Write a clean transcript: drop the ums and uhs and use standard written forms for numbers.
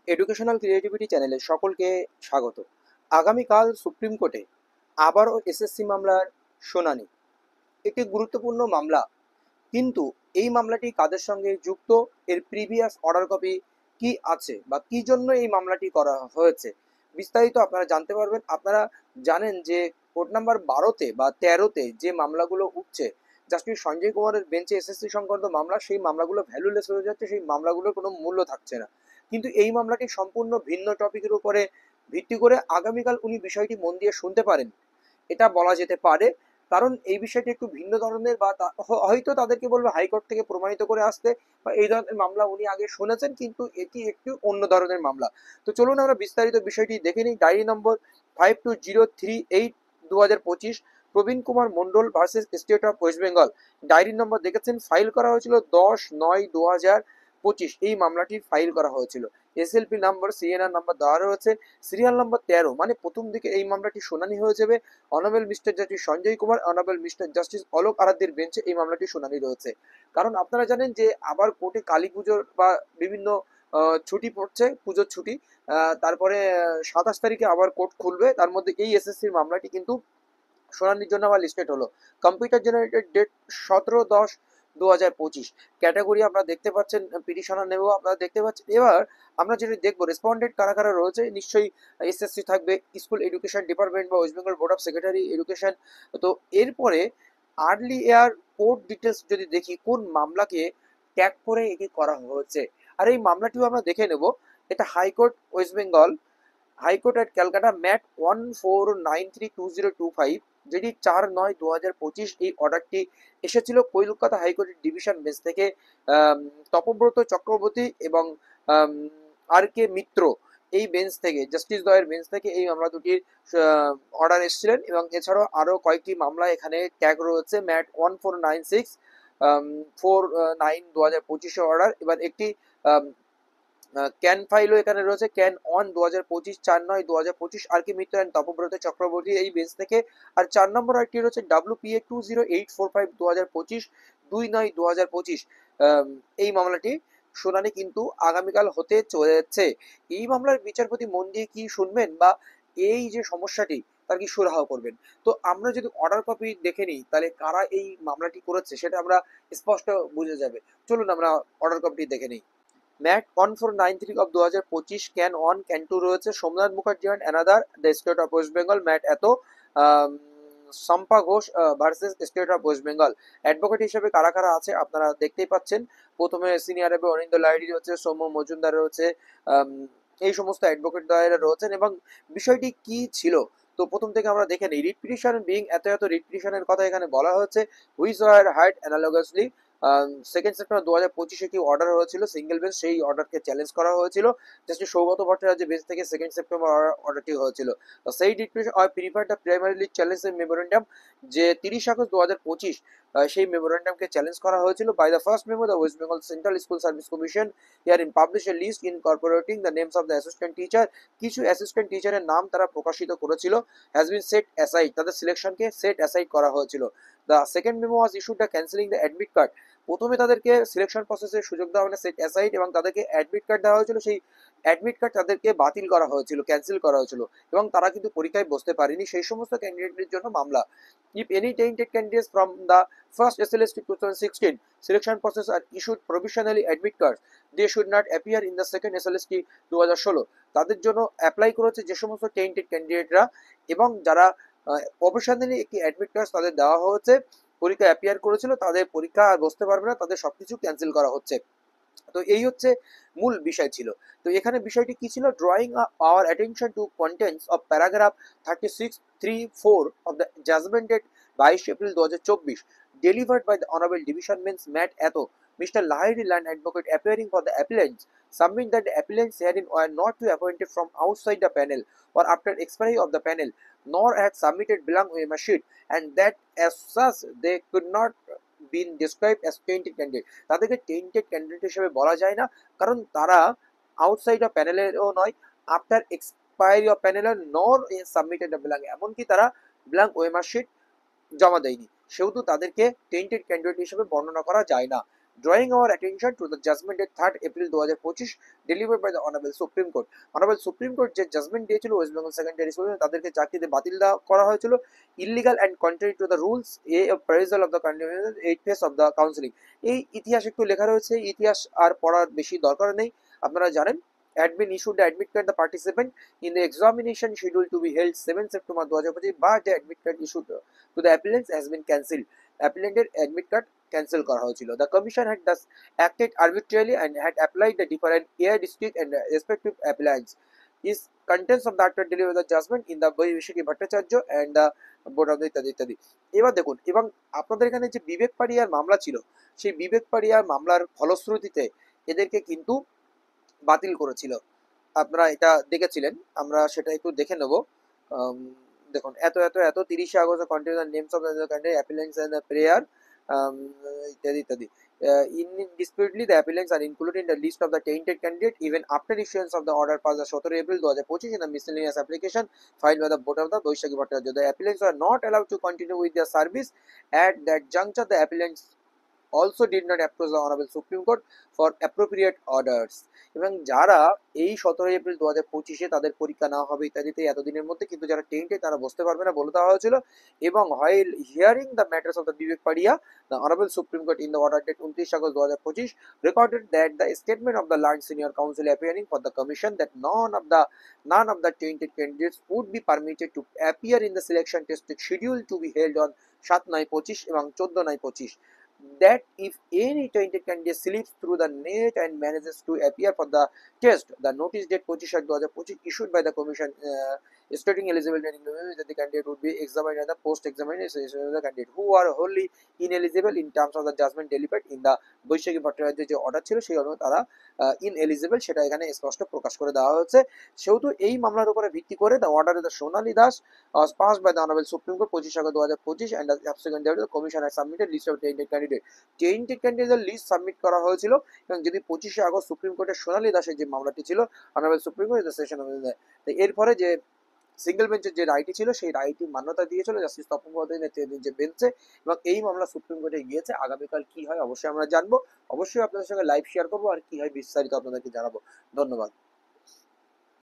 Educational creativity চ্যানেলে সকলকে স্বাগত। আগামীকাল সুপ্রিম কোর্টে আবারও এসএসসি মামলার শুনানি। একটি গুরুত্বপূর্ণ মামলা, কিন্তু এই মামলাটি কাদের সঙ্গে যুক্ত, এর প্রিভিয়াস অর্ডার কপি কি আছে বা কি জন্য এই মামলাটি করা হয়েছে, বিস্তারিত আপনারা জানতে পারবেন। আপনারা জানেন যে কোর্ট নাম্বার 12-তে বা 13-তে যে মামলাগুলো উঠছে, জাস্টিস সঞ্জয় কুমারের বেঞ্চে এসএসসি সংক্রান্ত মামলা, সেই মামলাগুলো ভ্যালুলেস হয়ে যাচ্ছে, সেই মামলাগুলোর কোনো মূল্য থাকছে না। কিন্তু এই মামলাটি সম্পূর্ণ ভিন্ন টপিকের উপরে ভিত্তি করে আগামীকাল উনি বিষয়টি মন দিয়ে শুনতে পারেন, এটা বলা যেতে পারে। কারণ এই বিষয়টি একটু ভিন্ন ধরনের, বা হয়তো তাদেরকে বলবে হাইকোর্ট থেকে প্রমাণিত করে আসতে, বা এই ধরনের মামলা উনি আগে শুনেছেন, কিন্তু এটি একটু অন্য ধরনের মামলা। তো চলুন আমরা বিস্তারিত বিষয়টি দেখে নিই। Diary number 5203/8/2025, Prabin Kumar Mondal versus state of West Bengal. Diary number দেখেছেন, ফাইল করা হয়েছিল 10/9/2025। এই মামলাটি ফাইল করা হয়েছিল। এসএলপি নাম্বার, সিএনআর নাম্বার দেওয়া রয়েছে, সিরিয়াল নাম্বার 13। মানে প্রথম দিকে এই মামলাটি শুনানি হয়ে যাবে honourable mister justice Sanjay Kumar, honourable mister justice Alok আরাধ্যের বেঞ্চে এই মামলাটি শুনানি রয়েছে। কারণ আপনারা জানেন যে আবার কোর্টে কালী পুজোর বা বিভিন্ন ছুটি পড়ছে, পুজোর ছুটি। তারপরে 27 তারিখে আবার কোর্ট খুলবে, তার মধ্যে এই এসএসসির মামলাটি কিন্তু শুনানির জন্য আবার লিস্টেড হলো। Computer generated date 17/10/2025। ক্যাটাগরি আপনারা দেখতে পাচ্ছেন, পিটিশনার নেব আপনারা দেখতে পাচ্ছেন। এবার আমরা যেটা দেখবো, রেসপন্ডেন্ট কারা কারা রয়েছে। নিশ্চয়ই এসএসসি থাকবে, স্কুল এডুকেশন ডিপার্টমেন্ট বা West Bengal board of secretary education. তো এরপরে আর্লি এয়ার কোর্ট ডিটেলস যদি দেখি, কোন মামলাকে ট্যাগ করে এটি করা হয়েছে, আর এই মামলাটিও আমরা দেখে নেব। এটা high court West Bengal, high court at Calcutta, MAT 1493/2025, যেটি 4/9/2025। এই অর্ডারটি এসেছিল কলকাতা হাইকোর্টের ডিভিশন বেঞ্চ থেকে। তপব্রত চক্রবর্তী এবং আর কে মিত্র, এই বেঞ্চ থেকে, জাস্টিস দ্বয়ের বেঞ্চ থেকে এই মামলা দুটির অর্ডার এসেছিলেন। এবং এছাড়াও আরও কয়েকটি মামলা এখানে ট্যাগ রয়েছে। MAT 1496/4/9/2025 order. এবার একটি ক্যান ফাইলও এখানে রয়েছে, CAN on 2025, 4/9/2025, R K Mitra and Tapabrata Chakraborty এই বেঞ্চ থেকে। আর 4 নম্বর আরেকটি রয়েছে WPA 200845/2025, 2/9/2025। এই মামলাটি শুনানি কিন্তু আগামীকাল হতে চলেছে। এই মামলার বিচারপতি মন দিয়ে কি শুনবেন, বা এই যে সমস্যাটি তার কি সুরাহা করবেন। তো আমরা যদি অর্ডার কপি দেখে নিই, তাহলে কারা এই মামলাটি করেছে সেটা আমরা স্পষ্ট বুঝে যাবে। চলুন আমরা অর্ডার কপিটি দেখে নিই। MAT 1493/2025, can one can two রয়েছে Somnath Mukherjee and another the state of West Bengal, MAT এত Shampa Ghosh versus state of West Bengal. Advocate হিসেবে কারা কারা আছে আপনারা দেখতেই পাচ্ছেন। প্রথমে সিনিয়র হবে অরিন্দ লাহিড়ী রয়েছে, সৌম্য মজুমদার রয়েছে, এই সমস্ত অ্যাডভোকেট দ্বয়েরা রয়েছেন। এবং বিষয়টি কি ছিল, তো প্রথম থেকে আমরা দেখে নিই। রিট পিটিশন বিং, এত এত রিট পিটিশনের কথা এখানে বলা হয়েছে। হুইচ ওয়ার হার্ড অ্যানালগাসলি 2 সেপ্টেম্বর 2025 কি অর্ডার হয়েছিল সিঙ্গেল বেঞ্চ, সেই অর্ডারকে চ্যালেঞ্জ করা হয়েছিল। জাস্টিস সৌগত ভট্টাচার্য বেঞ্চ থেকে 2 সেপ্টেম্বর অর্ডারটি হয়েছিল। তো সেই ডিসপিউশন আর prefer the primarily challenge memorandum, যে 30 আগস্ট 2025 সেই মেমোরেন্ডামকে চ্যালেঞ্জ করা হয়েছিল। By the first memo the West Bengal central school service commission here in publish a list incorporating the names of the assistant teacher. কিছু অ্যাসিস্ট্যান্ট টিচারের নাম তারা প্রকাশিত করেছিল। হ্যাজ বিন সেট অ্যাসাইড, তাদের সিলেকশনকে সেট অ্যাসাইড করা হয়েছিল। The second memo was issued the cancelling the admit card. প্রথমে তাদেরকে সিলেকশন প্রসেসের সুযোগ দেওয়া মানে সেট অ্যাসাইড, এবং তাদেরকে অ্যাডমিট কার্ড দেওয়া হয়েছিল। সেই অ্যাডমিট কার্ড তাদেরকে বাতিল করা হয়েছিল, ক্যান্সেল করা হয়েছিল, এবং তারা কিন্তু পরীক্ষায় বসতে পারেনি। সেই সমস্ত ক্যান্ডিডেটদের জন্য মামলা। If any tainted candidates from the first SLST 2016 selection process are issued provisionally admit card, they should not appear in the second SLST 2016। তাদের জন্য অ্যাপ্লাই করেছে যে সমস্ত টেন্টেড ক্যান্ডিডেটরা, এবং যারা প্রফেশনালি একটি অ্যাডমিট কার্ড তাদের দেওয়া হয়েছে, পরীক্ষা অ্যাপিয়ার করেছিল, তাদের পরীক্ষা আর বসতে পারবে না, তাদের সবকিছু ক্যান্সেল করা হচ্ছে। তো এই হচ্ছে মূল বিষয় ছিল। তো এখানে বিষয়টি কি ছিল, drawing our attention to contents of paragraph 36(3)(4) of the judgment date 22 April 2024, delivered by the Honorable Division Bench Matt Atho, Mr. Lahiri Land Advocate appearing for the appellants, submit that the appellants herein were not to appointed from outside the panel or after expiry of the panel, nor had submitted blank OMR sheet, and that as such they could not been described as tainted candidate। তাদেরকে tainted candidate হিসেবে বলা যায় না, কারণ তারা outside of প্যানেলেরও নয়, after expiry of প্যানেলের নর সাবমিটেড ব্ল্যাঙ্ক, এমনকি তারা ব্ল্যাঙ্ক ওএমআর শিট জমা দেয়নি, সেহেতু তাদেরকে টেন্টেড ক্যান্ডিডেট হিসেবে বর্ণনা করা যায় না। drawing our attention to the judgment date 3rd April 2025 delivered by the Honorable Supreme Court. Honorable Supreme Court যে জাজমেন্ট দিয়েছিল ওয়েস্ট বেঙ্গল সেকেন্ডারি স্কুল তাদেরকে চাকরিতে বাতিল করা হয়েছিল illegal and contrary to the rules A appraisal of the continuous 8 phase of the counselling. এই ইতিহাস একটু লেখা রয়েছে, ইতিহাস আর পড়ার বেশি দরকার নেই, আপনারা জানেন। Admin issued the admit card the participant in the examination scheduled to be held 7 September 2025 but the admit card issued to the applicants has been cancelled. Applicant admit card cancel করা হয়েছিল। The commission had thus acted arbitrarily and had applied the different air district and respective appellants. Is contents of the actor deliver the judgment in the Bishaki Bhattacharya and the board of the ইত্যাদি ইত্যাদি। এবার দেখুন, এবং আপনাদের এখানে যে বিবেক পাড়িয়ার মামলা ছিল সেই বিবেক পাড়িয়ার মামলার ফলশ্রুতিতে এদেরকে কিন্তু বাতিল করেছিল, আপনারা এটা দেখেছিলেন, আমরা সেটা একটু দেখে নেব। দেখুন, এত এত এত 30 August continue the names of the candidate appellants and prayer ইত্যাদি ইত্যাদি। Indisputedly, the appellants are included in the list of the tainted candidate even after issuance of the order passed the 17 April 2025 in the miscellaneous application filed by the board of the Boishaki Bhattacharya. The appellants were not allowed to continue with their service. At that juncture, the appellants also did not approach the Honorable Supreme Court for appropriate orders. এবং যারা এই 17 April 2025 তাদের পরীক্ষা না হবে ইত্যাদিতে এতদিনের মধ্যে, কিন্তু যারা টেন্টে তারা বসতে পারবে না বলে দেওয়া হয়েছিল। এবং while hearing the matters of the Vivek Padia, the Honorable Supreme Court in the order date 29 August 2025 recorded that the statement of the Land Senior Counsel appearing for the commission that none of the tainted candidates would be permitted to appear in the selection test scheduled to be held on 7/9/25 এবং 14/9/25, that if any tainted candidate slips through the net and manages to appear for the test, the notice date 25/2025 issued by the commission stating eligibility that the candidate would be examined at the post-examination of the candidate who are wholly ineligible in terms of the judgment delivered in the বৈশাখী ভট্টাচার্যের যে order ছিল সেই অনুযায়ী তারা ineligible, সেটা এখানে স্পষ্ট প্রকাশ করে দেওয়া হয়েছে। সেহেতু এই মামলার উপরে ভিত্তি করে the order the Sonali Das was passed by the Honorable Supreme Court 25 August 2025 and the subsequent day the commission had submitted list of tainted candidate. Tainted candidate list submit করা হয়েছিল এবং যদি 25 আগস্ট সুপ্রিম কোর্টের সোনালী দাসের যে মামলাটি ছিল অনারেবল সুপ্রিম কোর্ট সেশন, এরপরে যে সিঙ্গেল বেঞ্চের যে রায়টি ছিল সেই রায়টি মান্যতা দিয়েছিল জাস্টিস তপন বন্দ্যোপাধ্যায়ের যে বেঞ্চে, এবং এই মামলা সুপ্রিম কোর্টে গিয়েছে। আগামীকাল কি হয় অবশ্যই আমরা জানবো, অবশ্যই আপনাদের সঙ্গে লাইভ শেয়ার করবো আর কি হয় বিস্তারিত আপনাদেরকে জানাবো। ধন্যবাদ।